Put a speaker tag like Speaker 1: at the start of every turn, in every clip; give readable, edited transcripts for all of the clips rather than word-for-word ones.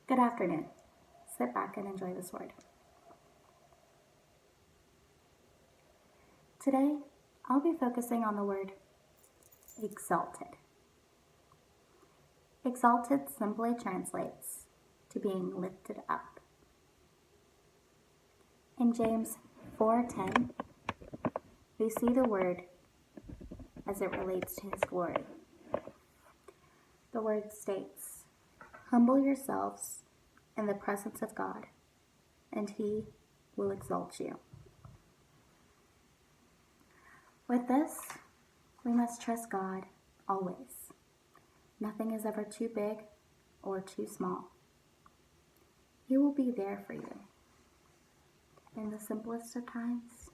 Speaker 1: Good afternoon. Sit back and enjoy this word. Today, I'll be focusing on the word exalted. Exalted simply translates to being lifted up. In James 4:10, we see the word as it relates to his glory. The word states, "Humble yourselves in the presence of God, and he will exalt you." With this, we must trust God always. Nothing is ever too big or too small. He will be there for you in the simplest of times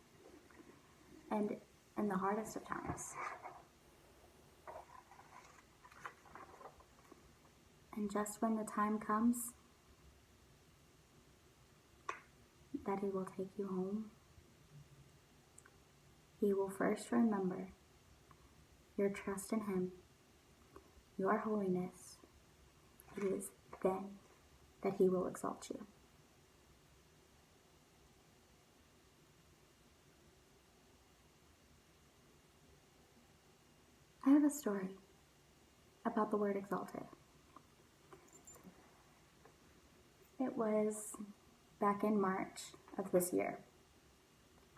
Speaker 1: and in the hardest of times. And just when the time comes that he will take you home, he will first remember your trust in him, your holiness. It is then that he will exalt you. I have a story about the word exalted. It was back in March of this year.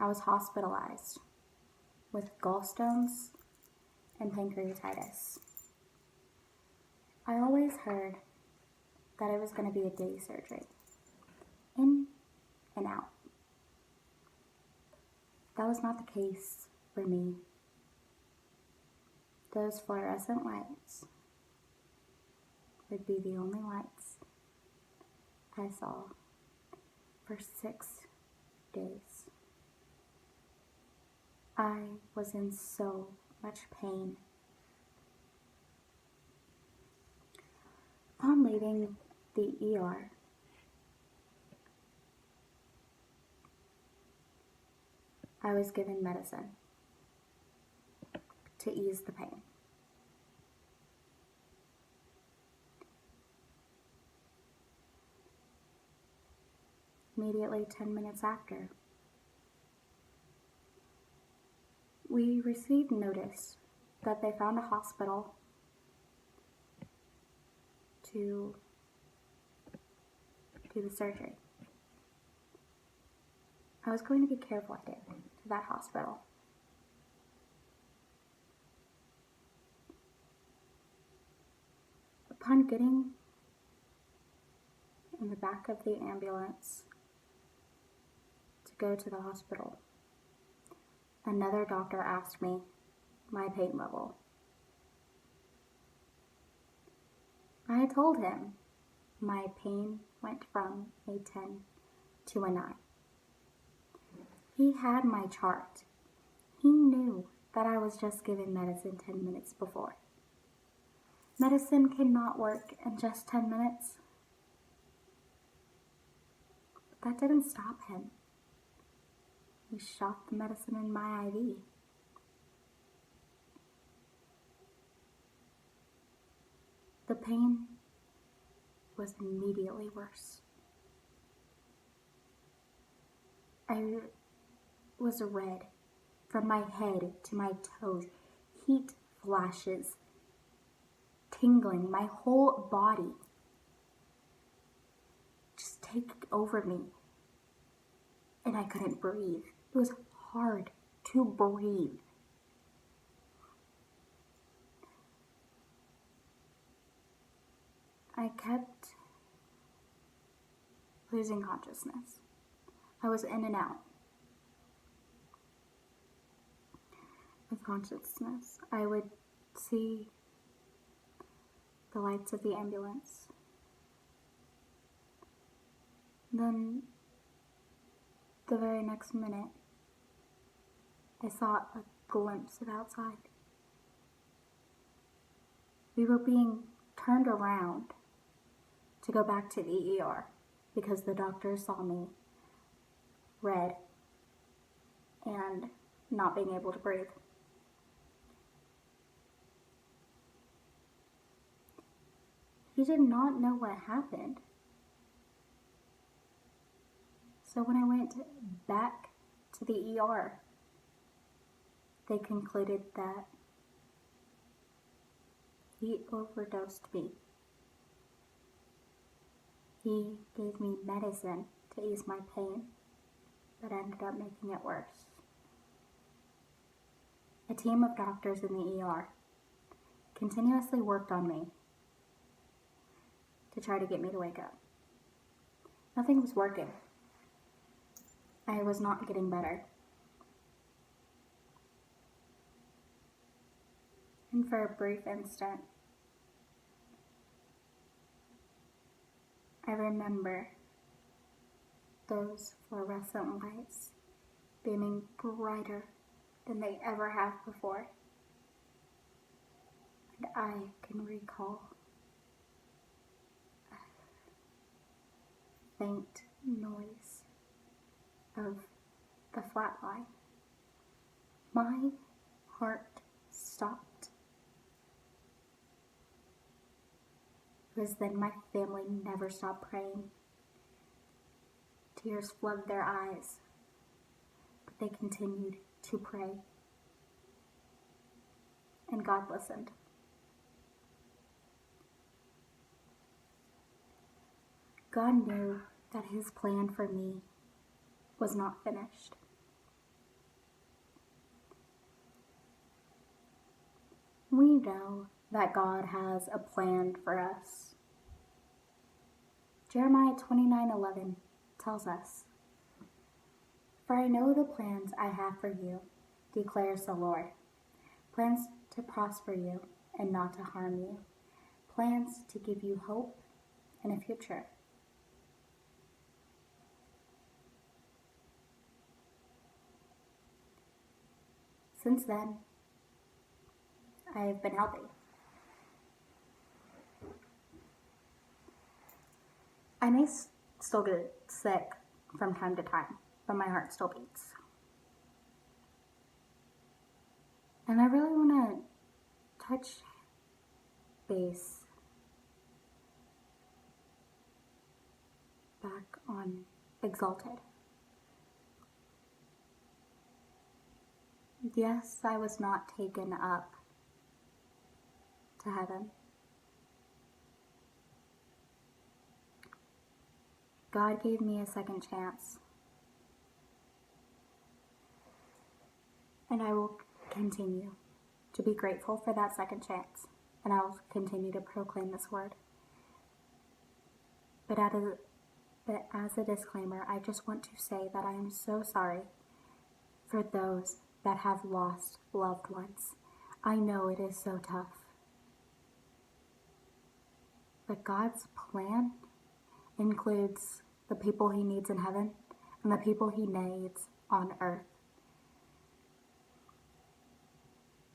Speaker 1: I was hospitalized with gallstones and pancreatitis. I always heard that it was going to be a day surgery, in and out. That was not the case for me. Those fluorescent lights would be the only lights I saw for 6 days. I was in so much pain. Upon leaving the ER, I was given medicine to ease the pain. Immediately 10 minutes after, we received notice that they found a hospital to do the surgery. I was going to be cared for to that hospital. Upon getting in the back of the ambulance to go to the hospital, another doctor asked me my pain level. I told him my pain went from a 10 to a 9. He had my chart. He knew that I was just given medicine 10 minutes before. Medicine cannot work in just 10 minutes. That didn't stop him. He shot the medicine in my IV. The pain was immediately worse. I was red from my head to my toes. Heat flashes, tingling my whole body, just taking over me. And I couldn't breathe. It was hard to breathe. I kept losing consciousness. I was in and out of consciousness. I would see the lights of the ambulance. Then, the very next minute, I saw a glimpse of outside. We were being turned around to go back to the ER because the doctor saw me red and not being able to breathe. He did not know what happened. So when I went back to the ER, they concluded that he overdosed me. He gave me medicine to ease my pain, but ended up making it worse. A team of doctors in the ER continuously worked on me to try to get me to wake up. Nothing was working. I was not getting better. And for a brief instant, I remember those fluorescent lights beaming brighter than they ever have before. And I can recall a faint noise of the flat line. My heart stopped. It was then my family never stopped praying. Tears flooded their eyes, but they continued to pray. And God listened. God knew that His plan for me was not finished. We know that God has a plan for us. Jeremiah 29:11 tells us, "For I know the plans I have for you, declares the Lord, plans to prosper you and not to harm you, plans to give you hope and a future." Since then, I have been healthy. I may still get sick from time to time, but my heart still beats. And I really want to touch base back on Exalted. Yes, I was not taken up to heaven. God gave me a second chance. And I will continue to be grateful for that second chance. And I will continue to proclaim this word. But as a disclaimer, I just want to say that I am so sorry for those that have lost loved ones. I know it is so tough. But God's plan includes the people He needs in heaven and the people He needs on earth.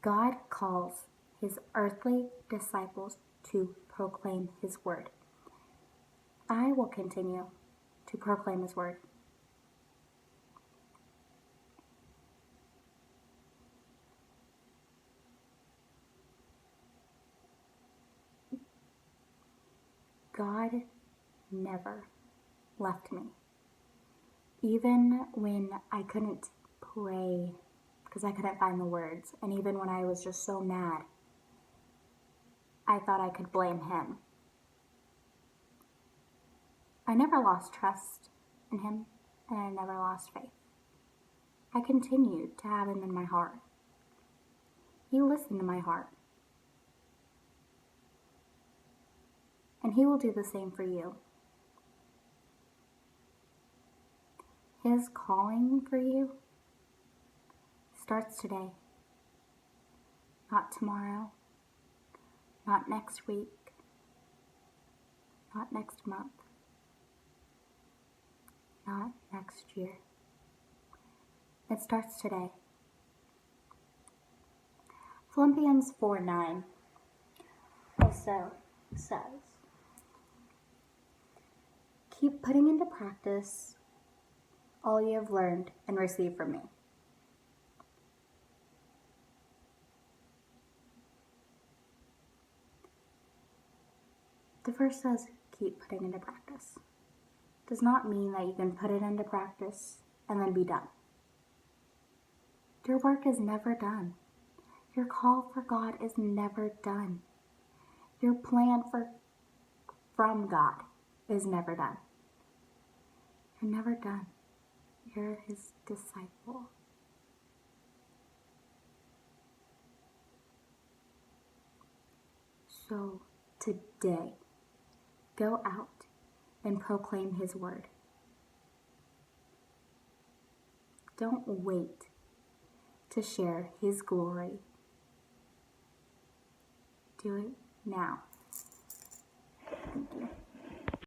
Speaker 1: God calls His earthly disciples to proclaim His word. I will continue to proclaim His word. God never left me. Even when I couldn't pray because I couldn't find the words, and even when I was just so mad, I thought I could blame Him. I never lost trust in Him, and I never lost faith. I continued to have Him in my heart. He listened to my heart. And He will do the same for you. His calling for you starts today, not tomorrow, not next week, not next month, not next year. It starts today. Philippians 4:9 also says, "Keep putting into practice all you have learned and received from me." The verse says, keep putting into practice. does not mean that you can put it into practice and then be done. Your work is never done. Your call for God is never done. Your plan from God is never done. You're never done. You're his disciple. So today, go out and proclaim his word. Don't wait to share his glory. Do it now. Thank you.